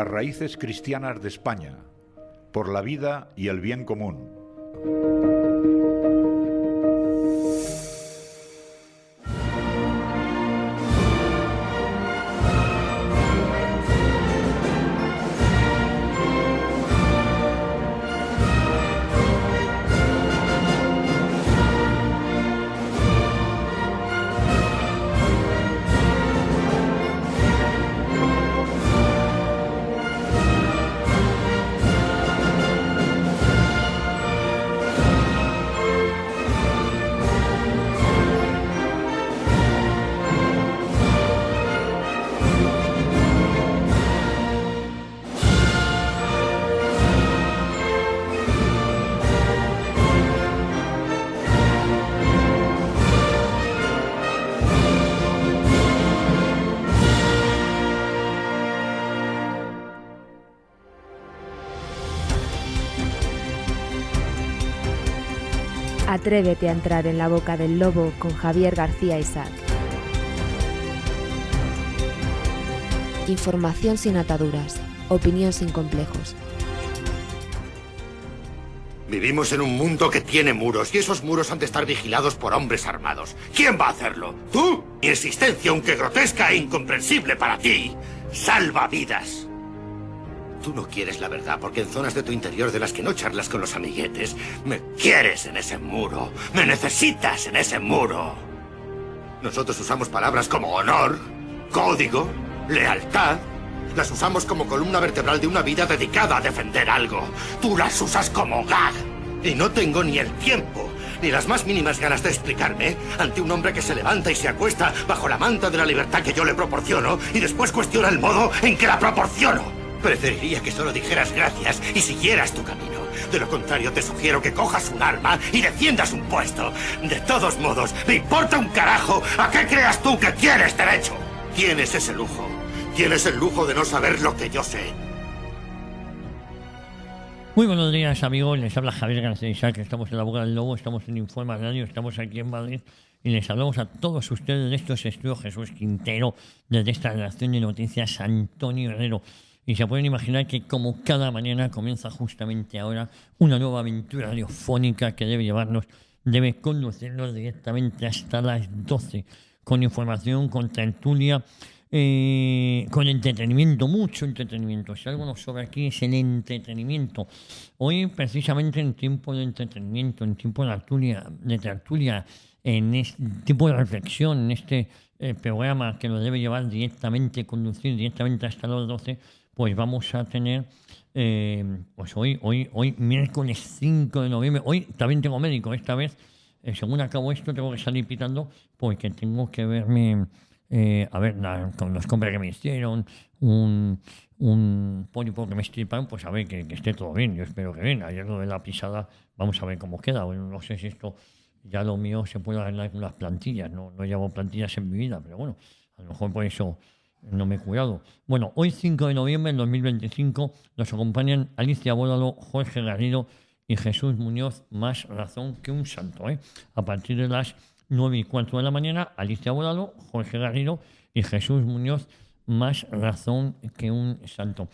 las raíces cristianas de España, por la vida y el bien común. Atrévete a entrar en la boca del lobo con Javier García Isaac. Información sin ataduras, opinión sin complejos. Vivimos en un mundo que tiene muros y esos muros han de estar vigilados por hombres armados. ¿Quién va a hacerlo? ¿Tú? Mi existencia, aunque grotesca e incomprensible para ti, salva vidas. Tú no quieres la verdad porque en zonas de tu interior de las que no charlas con los amiguetes, me quieres en ese muro, me necesitas en ese muro. Nosotros usamos palabras como honor, código, lealtad. Las usamos como columna vertebral de una vida dedicada a defender algo. Tú las usas como gag. Y no tengo ni el tiempo, ni las más mínimas ganas de explicarme ante un hombre que se levanta y se acuesta bajo la manta de la libertad que yo le proporciono y después cuestiona el modo en que la proporciono. Preferiría que solo dijeras gracias y siguieras tu camino. De lo contrario, te sugiero que cojas un arma y defiendas un puesto. De todos modos, me importa un carajo a qué creas tú que tienes derecho. Tienes ese lujo. Tienes el lujo de no saber lo que yo sé. Muy buenos días, amigos. Les habla Javier García Isaac. Estamos en la boca del lobo, estamos en Informa Radio, estamos aquí en Madrid y les hablamos a todos ustedes de estos estudios Jesús Quintero, desde esta redacción de noticias Antonio Herrero. Y se pueden imaginar que como cada mañana comienza justamente ahora una nueva aventura radiofónica que debe conducirnos directamente hasta las 12, con información, con tertulia, con entretenimiento, mucho entretenimiento. Si algo nos sobra aquí es el entretenimiento. Hoy, precisamente en tiempo de entretenimiento, en tiempo de tertulia, en este tiempo de reflexión, en este programa que nos debe llevar directamente, conducir directamente hasta las 12, pues vamos a tener, pues hoy miércoles 5 de noviembre, hoy también tengo médico, esta vez, según acabo esto, tengo que salir pitando porque tengo que verme, con los compras que me hicieron, un pólipo que me extirparon, pues a ver que esté todo bien, yo espero que bien. Ayer lo de la pisada, vamos a ver cómo queda. Bueno, no sé si esto, ya lo mío se puede arreglar con las plantillas, no llevo plantillas en mi vida, pero bueno, a lo mejor por eso no me he cuidado. Bueno, hoy 5 de noviembre del 2025 nos acompañan Alicia Bólalo, Jorge Garrido y Jesús Muñoz, más razón que un santo. A partir de las 9:15 de la mañana, Alicia Bólalo, Jorge Garrido y Jesús Muñoz, más razón que un santo.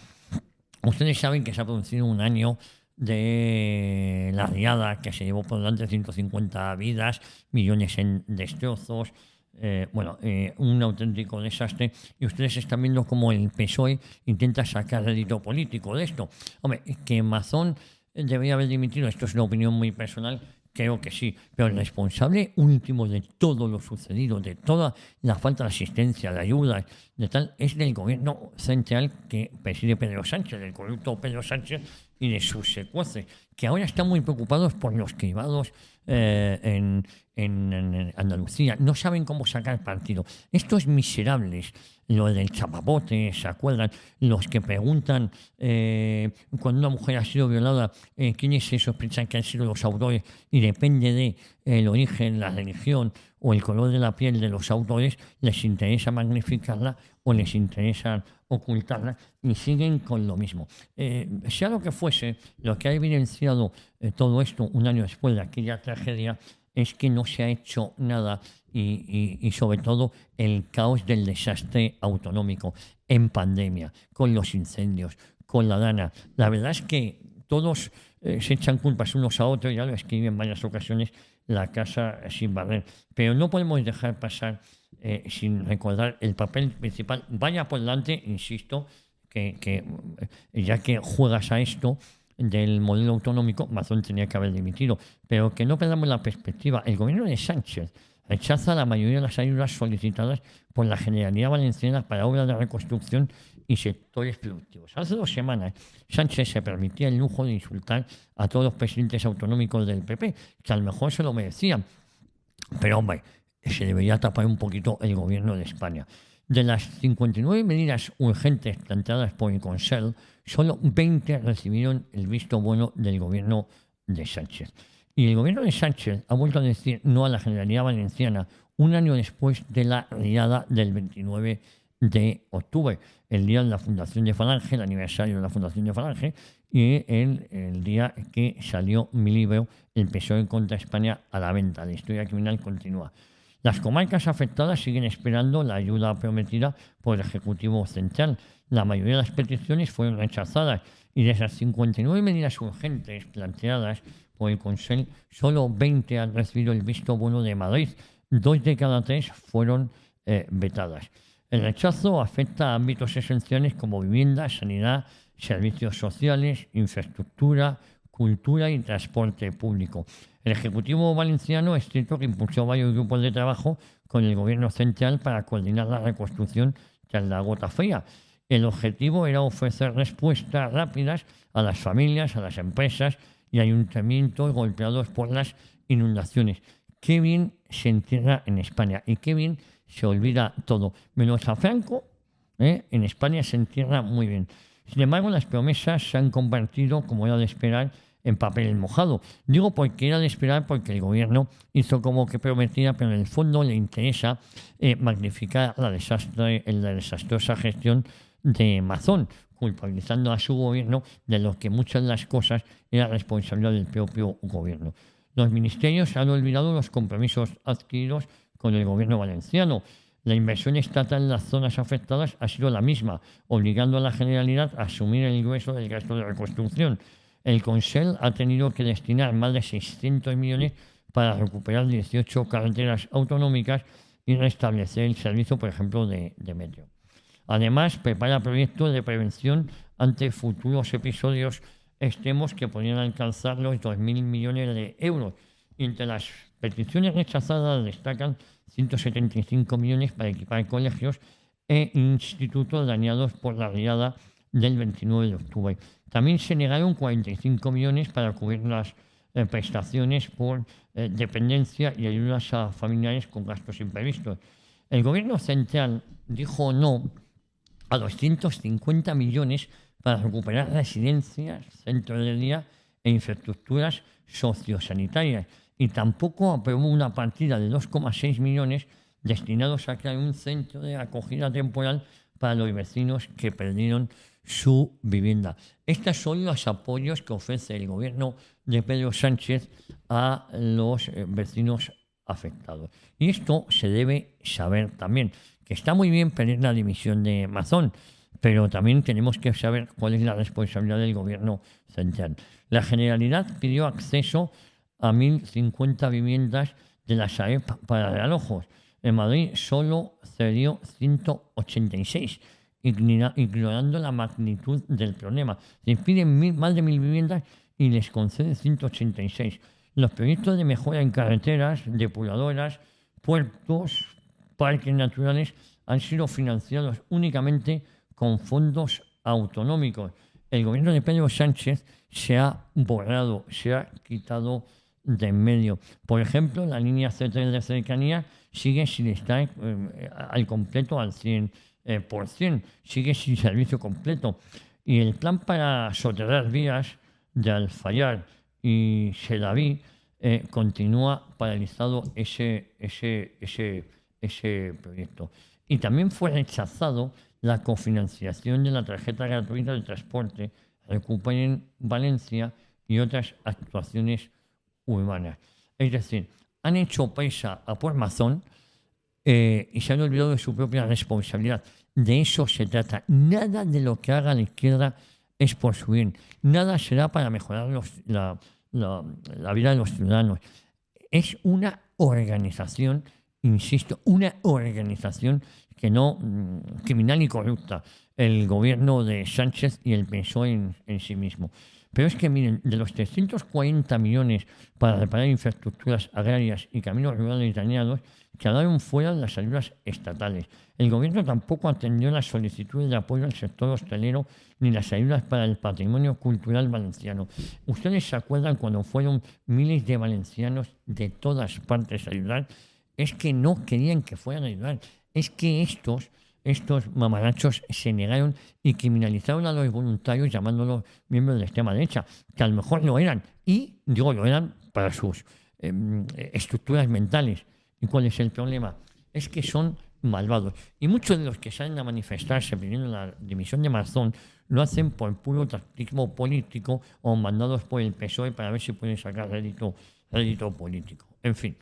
Ustedes saben que se ha producido un año de la riada que se llevó por delante 150 vidas, millones en destrozos. Un auténtico desastre, y ustedes están viendo cómo el PSOE intenta sacar rédito político de esto. Hombre, que Mazón debería haber dimitido, esto es una opinión muy personal, creo que sí, pero el responsable último de todo lo sucedido, de toda la falta de asistencia, de ayuda, de tal, es del gobierno central que preside Pedro Sánchez, del corrupto Pedro Sánchez y de sus secuaces, que ahora están muy preocupados por los cribados en Andalucía. No saben cómo sacar partido. Estos miserables, lo del chapapote, ¿se acuerdan? Los que preguntan cuando una mujer ha sido violada, quiénes se sospechan que han sido los autores, y depende de el origen, la religión o el color de la piel de los autores, les interesa magnificarla o les interesa ocultarla, y siguen con lo mismo. Sea lo que fuese, lo que ha evidenciado todo esto un año después de aquella tragedia es que no se ha hecho nada y sobre todo el caos del desastre autonómico en pandemia, con los incendios, con la Dana. La verdad es que todos se echan culpas unos a otros, ya lo escribí en varias ocasiones, la casa sin barrer. Pero no podemos dejar pasar sin recordar el papel principal. Vaya por delante, insisto, que ya que juegas a esto del modelo autonómico, Mazón tenía que haber dimitido. Pero que no perdamos la perspectiva. El gobierno de Sánchez rechaza la mayoría de las ayudas solicitadas por la Generalidad Valenciana para obras de reconstrucción y sectores productivos. Hace 2 semanas Sánchez se permitía el lujo de insultar a todos los presidentes autonómicos del PP, que a lo mejor se lo merecían. Pero hombre, se debería tapar un poquito el gobierno de España. De las 59 medidas urgentes planteadas por el Consell, solo 20 recibieron el visto bueno del gobierno de Sánchez. Y el gobierno de Sánchez ha vuelto a decir no a la Generalidad Valenciana un año después de la riada del 29 de octubre, el día de la fundación de Falange, el aniversario de la fundación de Falange, y el día que salió mi libro, El PSOE contra España, a la venta. La historia criminal continúa. Las comarcas afectadas siguen esperando la ayuda prometida por el Ejecutivo Central. La mayoría de las peticiones fueron rechazadas y de esas 59 medidas urgentes planteadas por el Consell, solo 20 han recibido el visto bueno de Madrid. 2 de cada 3 fueron vetadas. El rechazo afecta a ámbitos esenciales como vivienda, sanidad, servicios sociales, infraestructura, cultura y transporte público. El Ejecutivo Valenciano es cierto que impulsó varios grupos de trabajo con el Gobierno Central para coordinar la reconstrucción tras la gota fría. El objetivo era ofrecer respuestas rápidas a las familias, a las empresas y ayuntamientos golpeados por las inundaciones. Qué bien se entierra en España y qué bien se olvida todo. Menos a Franco, en España se entierra muy bien. Sin embargo, las promesas se han convertido, como era de esperar, en papel mojado. Digo porque era de esperar porque el gobierno hizo como que prometía, pero en el fondo le interesa magnificar la desastrosa gestión de Mazón, culpabilizando a su gobierno de lo que muchas de las cosas era responsabilidad del propio gobierno. Los ministerios han olvidado los compromisos adquiridos con el gobierno valenciano. La inversión estatal en las zonas afectadas ha sido la misma, obligando a la Generalidad a asumir el grueso del gasto de reconstrucción. El Consell ha tenido que destinar más de 600 millones para recuperar 18 carreteras autonómicas y restablecer el servicio, por ejemplo, de metro. Además, prepara proyectos de prevención ante futuros episodios extremos que podrían alcanzar los 2.000 millones de euros. Y entre las peticiones rechazadas destacan 175 millones para equipar colegios e institutos dañados por la riada del 29 de octubre. También se negaron 45 millones para cubrir las prestaciones por dependencia y ayudas a familiares con gastos imprevistos. El gobierno central dijo no a 250 millones para recuperar residencias, centros de día e infraestructuras sociosanitarias. Y tampoco aprobó una partida de 2,6 millones destinados a crear un centro de acogida temporal para los vecinos que perdieron su vivienda. Estos son los apoyos que ofrece el gobierno de Pedro Sánchez a los vecinos afectados. Y esto se debe saber también, que está muy bien pedir la dimisión de Mazón, pero también tenemos que saber cuál es la responsabilidad del gobierno central. La Generalidad pidió acceso a 1.050 viviendas de la Sareb para realojos. En Madrid solo cedió 186, ignorando la magnitud del problema. Les piden más de 1.000 viviendas y les conceden 186. Los proyectos de mejora en carreteras, depuradoras, puertos, parques naturales han sido financiados únicamente con fondos autonómicos. El gobierno de Pedro Sánchez se ha borrado, se ha quitado de en medio. Por ejemplo, la línea C3 de cercanía sigue sin estar al completo, al 100%, sigue sin servicio completo. Y el plan para soterrar vías de Alfayar y Sedaví continúa paralizado ese proyecto. Y también fue rechazado la cofinanciación de la tarjeta gratuita de transporte Recuperen Valencia y otras actuaciones urbanas. Es decir, han hecho presa a por Mazón y se han olvidado de su propia responsabilidad. De eso se trata. Nada de lo que haga la izquierda es por su bien. Nada será para mejorar la vida de los ciudadanos. Es una organización, insisto, una organización que no criminal y corrupta, el gobierno de Sánchez y el PSOE en sí mismo. Pero es que, miren, de los 340 millones para reparar infraestructuras agrarias y caminos rurales dañados, quedaron fuera las ayudas estatales. El gobierno tampoco atendió las solicitudes de apoyo al sector hostelero ni las ayudas para el patrimonio cultural valenciano. ¿Ustedes se acuerdan cuando fueron miles de valencianos de todas partes a ayudar? Es que no querían que fueran a ayudar. Es que estos mamarachos se negaron y criminalizaron a los voluntarios llamándolos miembros de la extrema derecha, que a lo mejor lo eran, y digo lo eran para sus estructuras mentales. ¿Y cuál es el problema? Es que son malvados. Y muchos de los que salen a manifestarse pidiendo la dimisión de Mazón lo hacen por puro tactismo político o mandados por el PSOE para ver si pueden sacar rédito político. En fin.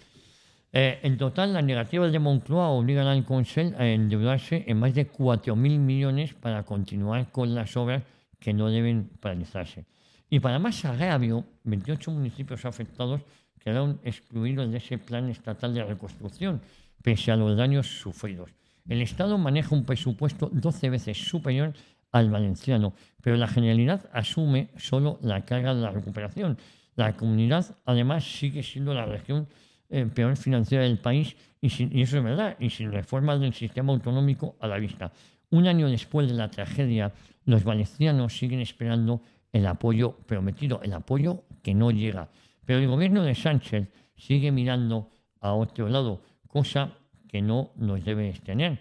En total, las negativas de Moncloa obligan al Consell a endeudarse en más de 4.000 millones para continuar con las obras que no deben paralizarse. Y para más agravio, 28 municipios afectados quedaron excluidos de ese plan estatal de reconstrucción, pese a los daños sufridos. El Estado maneja un presupuesto 12 veces superior al valenciano, pero la Generalidad asume solo la carga de la recuperación. La comunidad, además, sigue siendo la región peor financiera del país, y eso es verdad, y sin reformas del sistema autonómico a la vista. Un año después de la tragedia, los valencianos siguen esperando el apoyo prometido, el apoyo que no llega. Pero el gobierno de Sánchez sigue mirando a otro lado, cosa que no nos debe extrañar,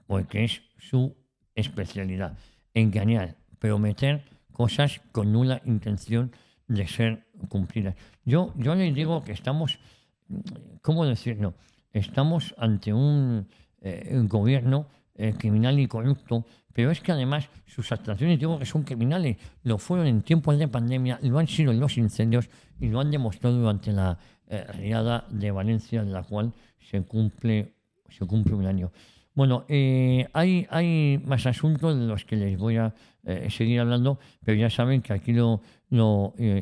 porque es su especialidad: engañar, prometer cosas con nula intención de ser cumplidas. Yo les digo que estamos, ¿cómo decirlo? Estamos ante un gobierno criminal y corrupto, pero es que además sus actuaciones, digo que son criminales, lo fueron en tiempos de pandemia, lo han sido en los incendios y lo han demostrado durante la riada de Valencia, en la cual se cumple un año. Bueno, hay más asuntos de los que les voy a seguir hablando, pero ya saben que aquí lo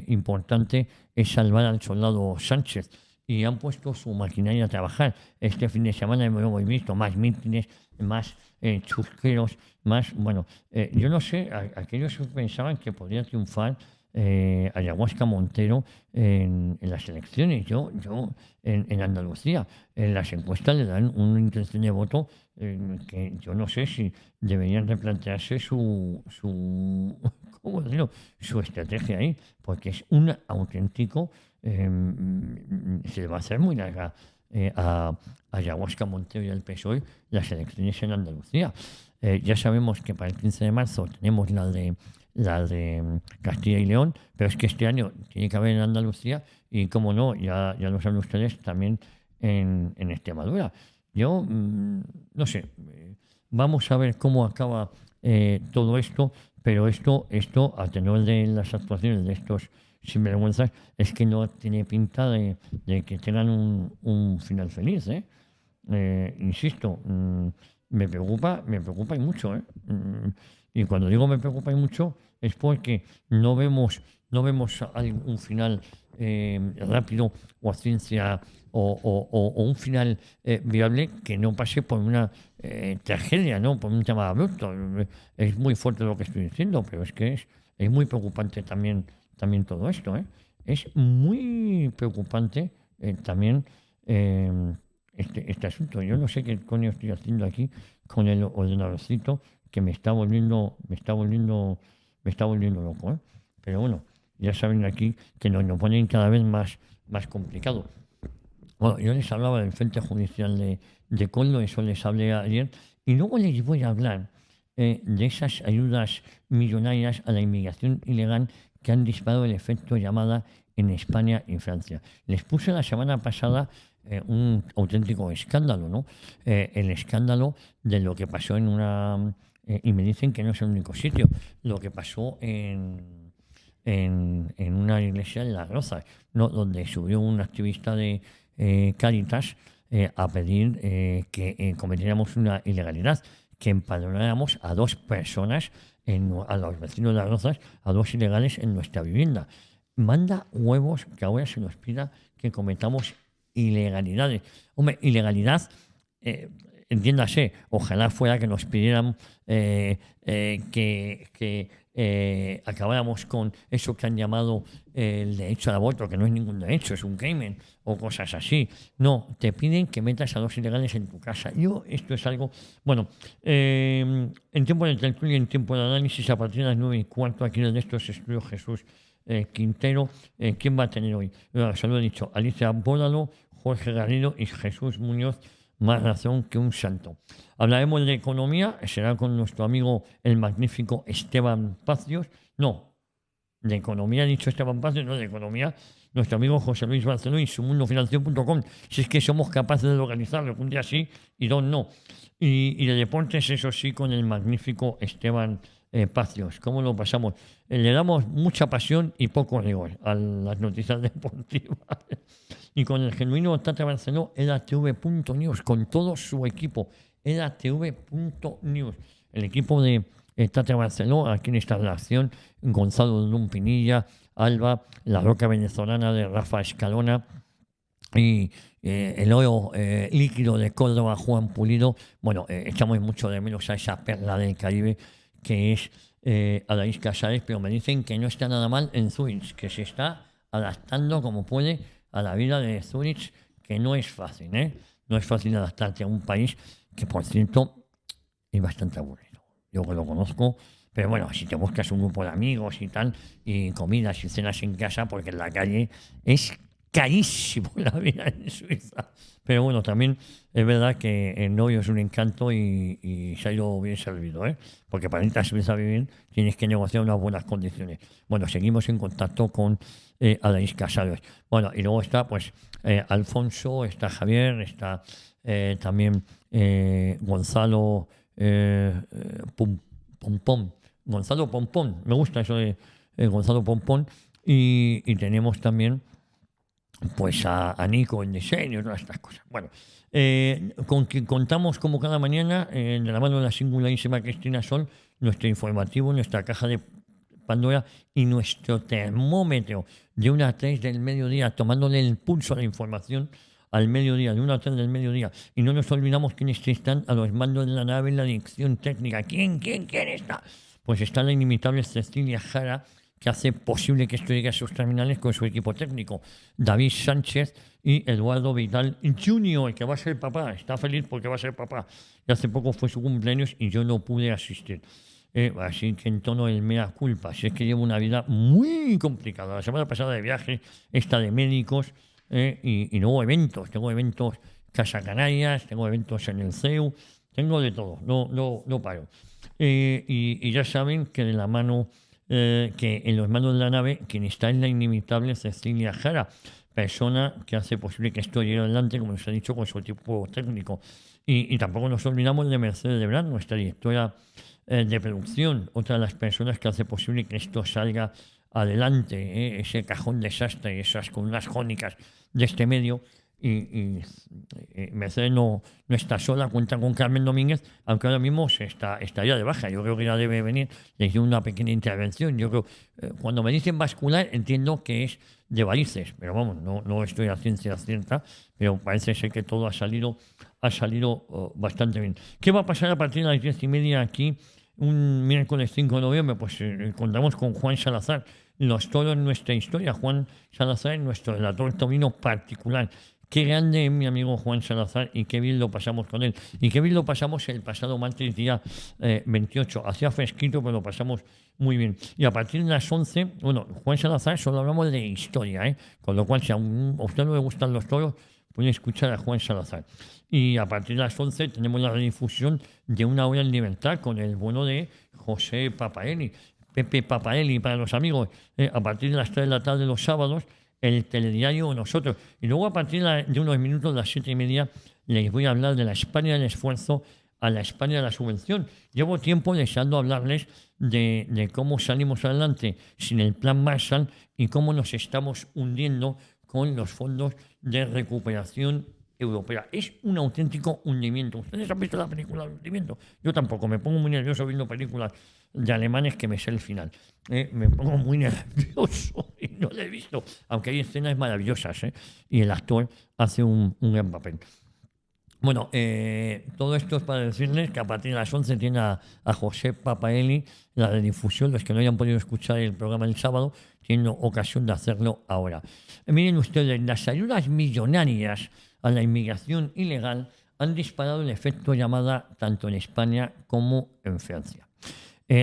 importante es salvar al soldado Sánchez. Y han puesto su maquinaria a trabajar. Este fin de semana hemos visto más mítines, más chusqueros, más... Bueno, yo no sé, aquellos pensaban que podría triunfar Ayahuasca Montero en las elecciones. Yo en Andalucía, en las encuestas le dan una intención de voto que yo no sé si deberían replantearse su ¿cómo decirlo? Su estrategia ahí, porque es un auténtico... se le va a hacer muy larga a Ayahuasca Montero y al PSOE las elecciones en Andalucía. Ya sabemos que para el 15 de marzo tenemos la de Castilla y León, pero es que este año tiene que haber en Andalucía y, como no, ya lo saben ustedes, también en Extremadura. Yo no sé, vamos a ver cómo acaba todo esto, pero esto a tenor de las actuaciones de estos sinvergüenzas es que no tiene pinta de que tengan un final feliz, insisto, me preocupa y mucho, y cuando digo me preocupa y mucho es porque no vemos un final rápido o a ciencia o un final viable que no pase por una tragedia, ¿no? Por un tema abrupto. Es muy fuerte lo que estoy diciendo, pero es que es muy preocupante también todo esto, Es muy preocupante también este asunto. Yo no sé qué coño estoy haciendo aquí con el ordenadorcito que me está volviendo loco, Pero bueno, ya saben aquí que nos ponen cada vez más complicado. Bueno, yo les hablaba del Frente Judicial de Coldo, eso les hablé ayer, y luego les voy a hablar de esas ayudas millonarias a la inmigración ilegal que han disparado el efecto llamada en España y Francia. Les puse la semana pasada un auténtico escándalo, ¿no? El escándalo de lo que pasó en una... y me dicen que no es el único sitio, lo que pasó en una iglesia en Las Rozas, ¿no? Donde subió un activista de Cáritas a pedir que cometiéramos una ilegalidad, que empadronáramos a 2 personas, a los vecinos de Las Rozas, a 2 ilegales en nuestra vivienda. Manda huevos que ahora se nos pida que cometamos ilegalidades. Hombre, ilegalidad, entiéndase, ojalá fuera que nos pidieran que acabáramos con eso que han llamado el derecho al aborto, que no es ningún derecho, es un crimen, o cosas así. No, te piden que metas a 2 ilegales en tu casa. Esto es algo... Bueno, en tiempo de tertulia y en tiempo de análisis, a partir de las 9:15, aquí en estos estudios Jesús Quintero. ¿Quién va a tener hoy? Se lo he dicho, Alicia Bólalo, Jorge Garrido y Jesús Muñoz, más razón que un santo. Hablaremos de economía, será con nuestro amigo el magnífico Esteban Pacios. No, de economía ha dicho Esteban Pacios, no de economía. Nuestro amigo José Luis Barceló y sumundofinanciero.com. Si es que somos capaces de organizarlo, un día sí y 2 no. Y de deportes, eso sí, con el magnífico Esteban Pacios. ¿Cómo lo pasamos? Le damos mucha pasión y poco rigor a las noticias deportivas. Y con el genuino Tata Barceló, edatv.news, con todo su equipo, edatv.news. El equipo de Tata Barceló, aquí en esta redacción, Gonzalo Lumpinilla, Alba, la roca venezolana de Rafa Escalona y el oro líquido de Córdoba, Juan Pulido. Bueno, echamos mucho de menos a esa perla del Caribe que es Adaís Casares, pero me dicen que no está nada mal en Zurich, que se está adaptando como puede a la vida de Zurich, que no es fácil, ¿eh? No es fácil adaptarte a un país que, por cierto, es bastante aburrido. Yo que lo conozco, pero bueno, si te buscas un grupo de amigos y tal, y comidas y cenas en casa, porque en la calle es carísimo la vida en Suiza. Pero bueno, también es verdad que el novio es un encanto y se ha ido bien servido, ¿eh? Porque para irte a Suiza a vivir tienes que negociar unas buenas condiciones. Bueno, seguimos en contacto con Adaís Casares. Bueno, y luego está pues Alfonso, está Javier, está también Gonzalo Pompón. Gonzalo Pompón, me gusta eso de Gonzalo Pompón. Y tenemos también pues a Nico en diseño y todas estas cosas. Bueno, con quien contamos como cada mañana, de la mano de la singularísima Cristina Sol, nuestro informativo, nuestra caja de Pandora y nuestro termómetro de 1 a 3 del mediodía, tomándole el pulso a la información al mediodía, de 1 a 3 del mediodía. Y no nos olvidamos quiénes están a los mandos de la nave en la dirección técnica. ¿Quién está? Pues está la inimitable Cecilia Jara, que hace posible que esto llegue a sus terminales con su equipo técnico, David Sánchez y Eduardo Vidal Jr., que va a ser papá. Está feliz porque va a ser papá. Y hace poco fue su cumpleaños y yo no pude asistir. Así que en tono del mea culpa, si es que llevo una vida muy complicada. La semana pasada de viaje, esta de médicos y luego eventos. Tengo eventos Casa Canarias, tengo eventos en el CEU, tengo de todo, no paro. Y ya saben que de la mano... que en los mandos de la nave quien está es la inimitable Cecilia Jara, persona que hace posible que esto llegue adelante, como nos ha dicho, con su equipo técnico. Y tampoco nos olvidamos de Mercedes Lebrán, nuestra directora de producción, otra de las personas que hace posible que esto salga adelante, ese cajón desastre, esas columnas jónicas de este medio. Y Mercedes no está sola, cuenta con Carmen Domínguez, aunque ahora mismo está ya de baja. Yo creo que ya debe venir, le hice una pequeña intervención. Yo creo, cuando me dicen vascular, entiendo que es de varices, pero vamos, no estoy a ciencia cierta, pero parece ser que todo ha salido bastante bien. ¿Qué va a pasar a partir de las 10:30 aquí, un miércoles 5 de noviembre? Pues contamos con Juan Salazar, los toros en nuestra historia. Juan Salazar es nuestro relator taurino particular. Qué grande es mi amigo Juan Salazar y qué bien lo pasamos con él. Y qué bien lo pasamos el pasado martes, día 28. Hacía fresquito, pero lo pasamos muy bien. Y a partir de las 11, bueno, Juan Salazar solo hablamos de historia, con lo cual si a usted no le gustan los toros, puede escuchar a Juan Salazar. Y a partir de las 11 tenemos la redifusión de Una Hora en Libertad con el bueno de José Papaeli, Pepe Papaeli para los amigos, a partir de las 3 de la tarde los sábados, el telediario Nosotros. Y luego a partir de unos minutos, las 7:30, les voy a hablar de la España del esfuerzo a la España de la subvención. Llevo tiempo deseando hablarles de cómo salimos adelante sin el plan Marshall y cómo nos estamos hundiendo con los fondos de recuperación europea. Es un auténtico hundimiento. ¿Ustedes han visto la película de hundimiento? Yo tampoco. Me pongo muy nervioso viendo películas de alemanes que me sé el final. Me pongo muy nervioso y no la he visto. Aunque hay escenas maravillosas, y el actor hace un gran papel. Bueno, todo esto es para decirles que a partir de las 11 tiene a José Papaeli la redifusión. Los que no hayan podido escuchar el programa el sábado tienen ocasión de hacerlo ahora. Miren ustedes, las ayudas millonarias a la inmigración ilegal han disparado el efecto llamada tanto en España como en Francia.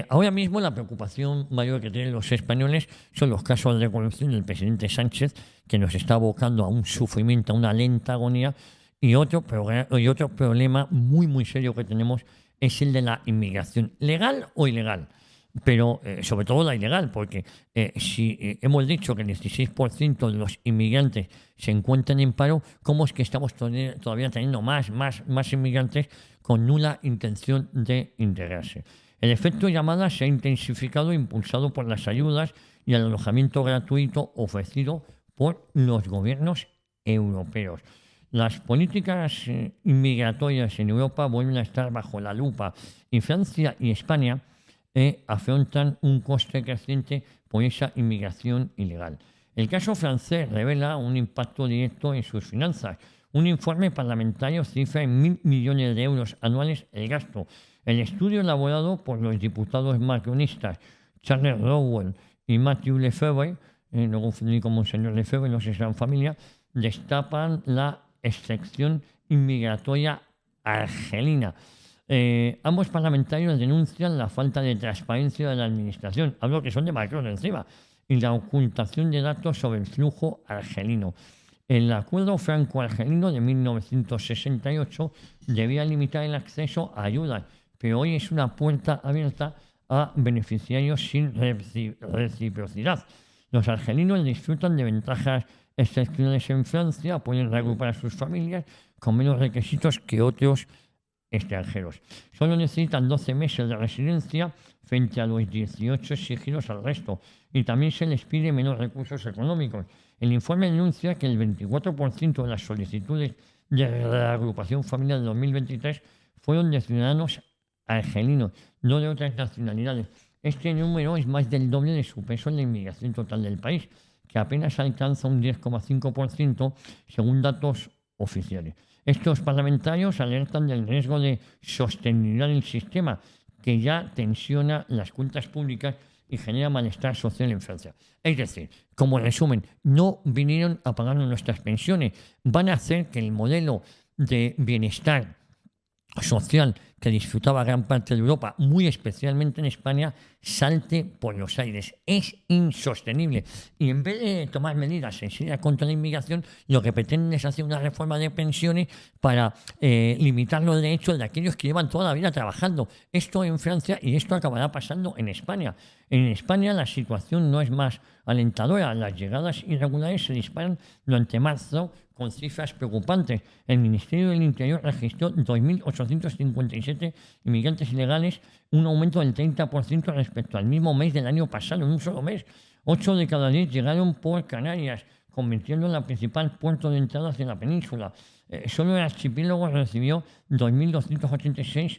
Ahora mismo la preocupación mayor que tienen los españoles son los casos de corrupción del presidente Sánchez, que nos está abocando a un sufrimiento, a una lenta agonía. Y otro problema muy, muy serio que tenemos es el de la inmigración, legal o ilegal, pero sobre todo la ilegal, porque si hemos dicho que el 16% de los inmigrantes se encuentran en paro, ¿cómo es que estamos todavía teniendo más inmigrantes con nula intención de integrarse? El efecto llamada se ha intensificado impulsado por las ayudas y el alojamiento gratuito ofrecido por los gobiernos europeos. Las políticas inmigratorias en Europa vuelven a estar bajo la lupa y Francia y España afrontan un coste creciente por esa inmigración ilegal. El caso francés revela un impacto directo en sus finanzas. Un informe parlamentario cifra en 1.000 millones de euros anuales el gasto. El estudio elaborado por los diputados macronistas Charles Rowell y Mathieu Lefebvre, no confundir con Monseñor Lefebvre, no sé si eran familia, destapan la excepción inmigratoria argelina. Ambos parlamentarios denuncian la falta de transparencia de la administración, hablo que son de Macron encima, y la ocultación de datos sobre el flujo argelino. El acuerdo franco-argelino de 1968 debía limitar el acceso a ayudas, pero hoy es una puerta abierta a beneficiarios sin reciprocidad. Los argelinos disfrutan de ventajas excepcionales en Francia, pueden reagrupar a sus familias con menos requisitos que otros extranjeros. Solo necesitan 12 meses de residencia frente a los 18 exigidos al resto, y también se les pide menos recursos económicos. El informe denuncia que el 24% de las solicitudes de reagrupación familiar de 2023 fueron de ciudadanos argelinos, no de otras nacionalidades. Este número es más del doble de su peso en la inmigración total del país, que apenas alcanza un 10,5% según datos oficiales. Estos parlamentarios alertan del riesgo de sostenibilidad del sistema, que ya tensiona las cuentas públicas y genera malestar social en Francia. Es decir, como resumen, no vinieron a pagarnos nuestras pensiones, van a hacer que el modelo de bienestar social que disfrutaba gran parte de Europa, muy especialmente en España, salte por los aires. Es insostenible. Y en vez de tomar medidas sencillas contra la inmigración, lo que pretenden es hacer una reforma de pensiones para limitar los derechos de aquellos que llevan toda la vida trabajando. Esto en Francia y esto acabará pasando en España. En España la situación no es más alentadora. Las llegadas irregulares se disparan durante marzo con cifras preocupantes. El Ministerio del Interior registró 2.857 inmigrantes ilegales, un aumento del 30% respecto al mismo mes del año pasado, en un solo mes. 8 de cada 10 llegaron por Canarias, convirtiendo en la principal puerto de entrada hacia la península. Solo el archipiélago recibió 2.286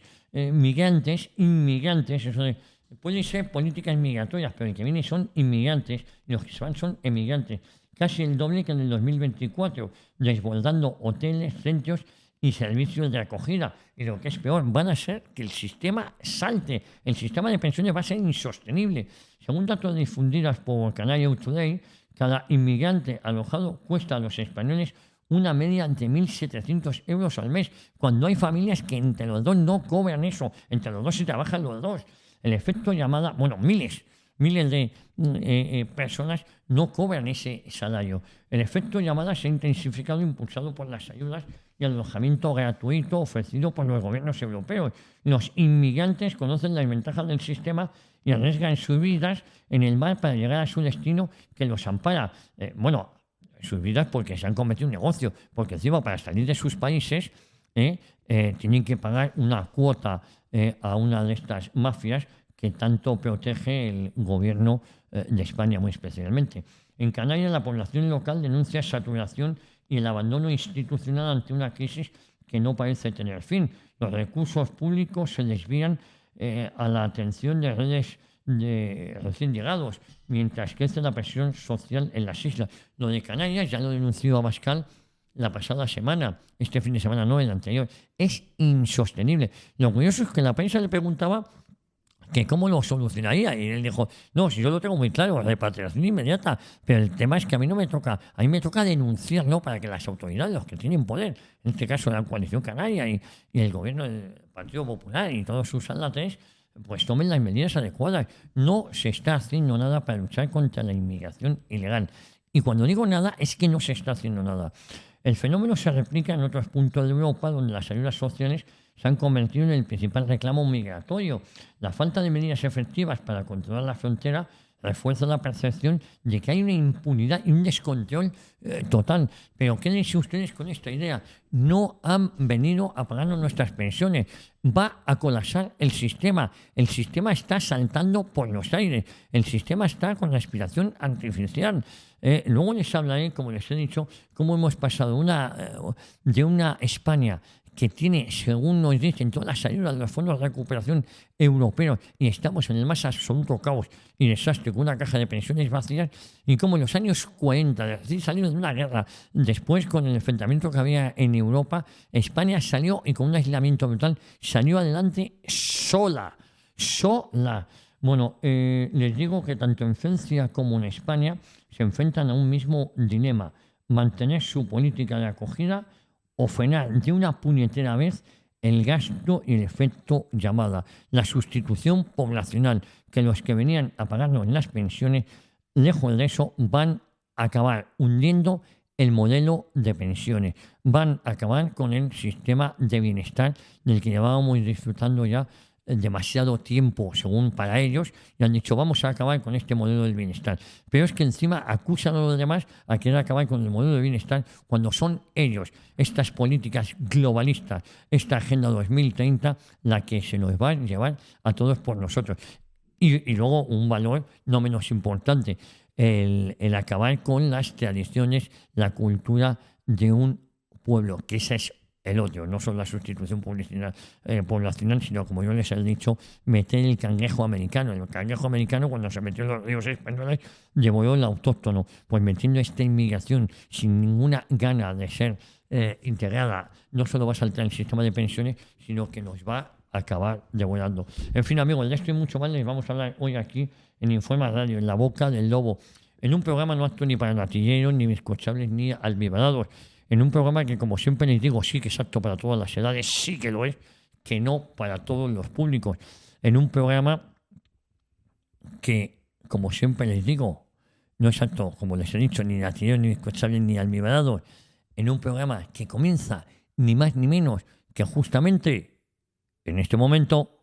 inmigrantes, eso de, pueden ser políticas migratorias, pero el que viene son inmigrantes, y los que se van son emigrantes. Casi el doble que en el 2024, desbordando hoteles, centros y servicios de acogida. Y lo que es peor, van a ser que el sistema salte. El sistema de pensiones va a ser insostenible. Según datos difundidos por Canarias Today, cada inmigrante alojado cuesta a los españoles una media de 1.700 euros al mes, cuando hay familias que entre los dos no cobran eso. Entre los dos se trabajan los dos. El efecto llamada, miles de personas no cobran ese salario. El efecto llamada se ha intensificado impulsado por las ayudas y el alojamiento gratuito ofrecido por los gobiernos europeos. Los inmigrantes conocen las ventajas del sistema y arriesgan sus vidas en el mar para llegar a su destino que los ampara. Sus vidas porque se han cometido un negocio, porque encima para salir de sus países tienen que pagar una cuota a una de estas mafias que tanto protege el gobierno de España muy especialmente. En Canarias, la población local denuncia saturación y el abandono institucional ante una crisis que no parece tener fin. Los recursos públicos se desvían a la atención de redes de recién llegados, mientras crece la presión social en las islas. Lo de Canarias ya lo denunció Abascal la pasada semana, este fin de semana no, el anterior. Es insostenible. Lo curioso es que la prensa le preguntaba que cómo lo solucionaría, y él dijo, no, si yo lo tengo muy claro, repatriación inmediata, pero el tema es que a mí me toca denunciarlo para que las autoridades, los que tienen poder, en este caso la coalición canaria y el gobierno del Partido Popular y todos sus alates, pues tomen las medidas adecuadas. No se está haciendo nada para luchar contra la inmigración ilegal. Y cuando digo nada, es que no se está haciendo nada. El fenómeno se replica en otros puntos de Europa, donde las ayudas sociales se han convertido en el principal reclamo migratorio. La falta de medidas efectivas para controlar la frontera refuerza la percepción de que hay una impunidad y un descontrol total. Pero quédense ustedes con esta idea. No han venido a pagarnos nuestras pensiones. Va a colapsar el sistema. El sistema está saltando por los aires. El sistema está con respiración artificial. Luego les hablaré, como les he dicho, cómo hemos pasado de una España que tiene, según nos dicen, todas las ayudas de los fondos de recuperación europeos, y estamos en el más absoluto caos y desastre con una caja de pensiones vacías, y como en los años 40, es decir, salimos de una guerra, después con el enfrentamiento que había en Europa, España salió, y con un aislamiento brutal, salió adelante sola. Bueno, les digo que tanto en Francia como en España se enfrentan a un mismo dilema: mantener su política de acogida o frenar de una puñetera vez el gasto y el efecto llamada, la sustitución poblacional, que los que venían a pagarnos las pensiones, lejos de eso, van a acabar hundiendo el modelo de pensiones, van a acabar con el sistema de bienestar del que llevábamos disfrutando ya demasiado tiempo, según para ellos, y han dicho, vamos a acabar con este modelo del bienestar. Pero es que encima acusan a los demás a querer acabar con el modelo de bienestar cuando son ellos, estas políticas globalistas, esta Agenda 2030, la que se nos va a llevar a todos por nosotros. Y luego un valor no menos importante, el acabar con las tradiciones, la cultura de un pueblo, que esa es el otro, no solo la sustitución poblacional, sino, como yo les he dicho, meter el cangrejo americano. El cangrejo americano, cuando se metió en los ríos españoles, devoró el autóctono. Pues metiendo esta inmigración sin ninguna gana de ser integrada, no solo va a saltar el sistema de pensiones, sino que nos va a acabar devorando. En fin, amigos, de esto y mucho más les vamos a hablar hoy aquí en Informa Radio, en La Boca del Lobo, en un programa no apto ni para latilleros, ni bizcochables, ni almibarados. En un programa que, como siempre les digo, sí que es apto para todas las edades, sí que lo es, que no para todos los públicos. En un programa que, como siempre les digo, no es apto, como les he dicho, ni latilleros, ni bizcochables, ni almibarados. En un programa que comienza ni más ni menos que justamente en este momento.